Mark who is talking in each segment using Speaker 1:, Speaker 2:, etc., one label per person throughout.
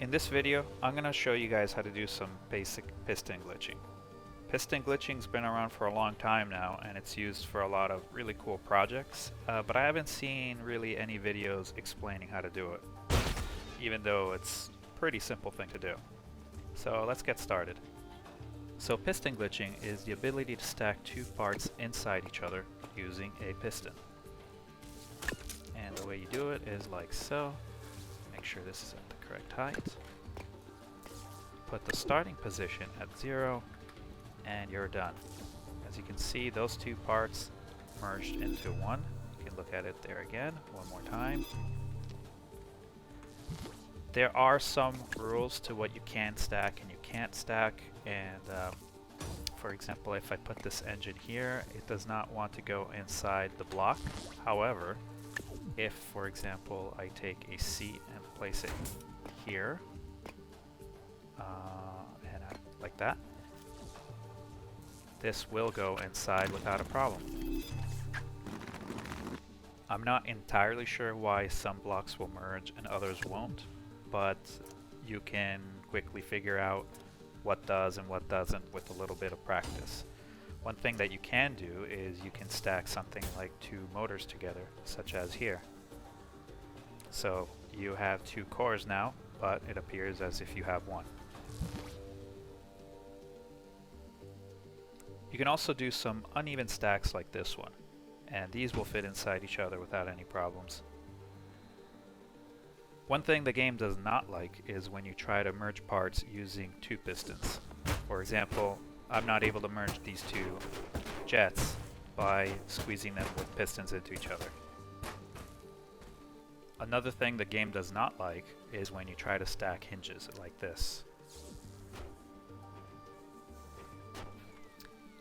Speaker 1: In this video, I'm going to show you guys how to do some basic piston glitching. Piston glitching's been around for a long time now, and it's used for a lot of really cool projects, but I haven't seen really any videos explaining how to do it, even though it's a pretty simple thing to do. So let's get started. So piston glitching is the ability to stack two parts inside each other using a piston. And the way you do it is like so. Make sure this is at the correct height. Put the starting position at 0 and you're done. As you can see, those two parts merged into one. You can look at it there again one more time. There are some rules to what you can stack and you can't stack, and for example, if I put this engine here, it does not want to go inside the block. However, if, for example, I take a seat and place it here, like that, this will go inside without a problem. I'm not entirely sure why some blocks will merge and others won't, but you can quickly figure out what does and what doesn't with a little bit of practice. One thing that you can do is you can stack something like two motors together, such as here. So you have two cores now, but it appears as if you have one. You can also do some uneven stacks like this one, and these will fit inside each other without any problems. One thing the game does not like is when you try to merge parts using two pistons. For example, I'm not able to merge these two jets by squeezing them with pistons into each other. Another thing the game does not like is when you try to stack hinges like this.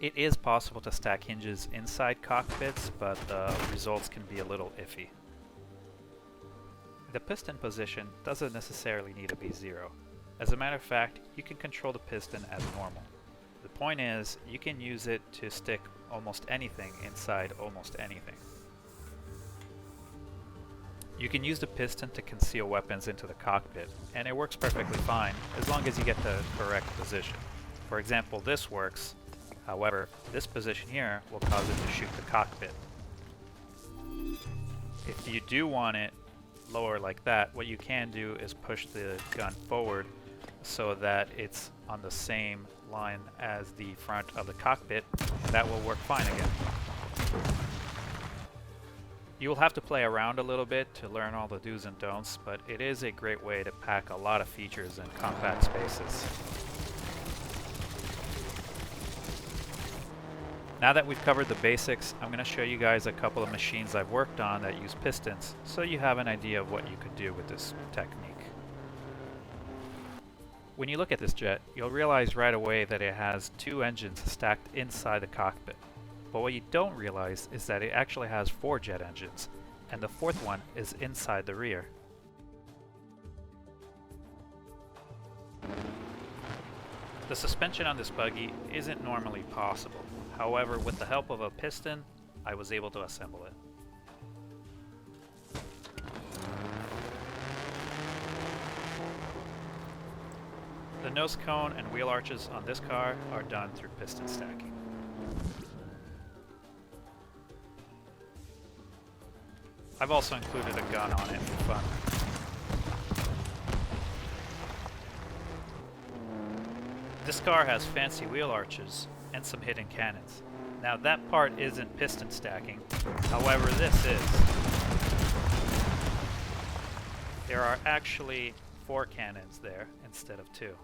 Speaker 1: It is possible to stack hinges inside cockpits, but the results can be a little iffy. The piston position doesn't necessarily need to be 0. As a matter of fact, you can control the piston as normal. The point is, you can use it to stick almost anything inside almost anything. You can use the piston to conceal weapons into the cockpit, and it works perfectly fine as long as you get the correct position. For example, this works. However, this position here will cause it to shoot the cockpit. If you do want it lower like that, what you can do is push the gun forward so that it's on the same line as the front of the cockpit, and that will work fine again. You will have to play around a little bit to learn all the do's and don'ts, but it is a great way to pack a lot of features in compact spaces. Now that we've covered the basics, I'm going to show you guys a couple of machines I've worked on that use pistons, so you have an idea of what you could do with this technique. When you look at this jet, you'll realize right away that it has two engines stacked inside the cockpit. But what you don't realize is that it actually has 4 jet engines, and the 4th one is inside the rear. The suspension on this buggy isn't normally possible. However, with the help of a piston, I was able to assemble it. The nose cone and wheel arches on this car are done through piston stacking. I've also included a gun on it for fun. This car has fancy wheel arches and some hidden cannons. Now that part isn't piston stacking, however this is. There are actually 4 cannons there instead of 2.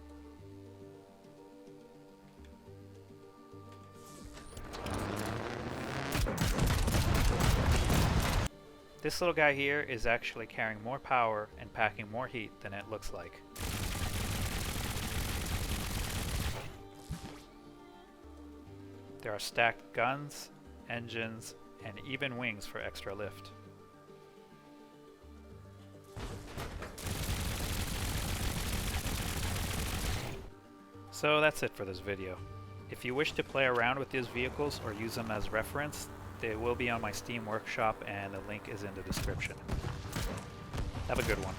Speaker 1: This little guy here is actually carrying more power and packing more heat than it looks like. There are stacked guns, engines, and even wings for extra lift. So that's it for this video. If you wish to play around with these vehicles or use them as reference, they will be on my Steam workshop and the link is in the description. Have a good one.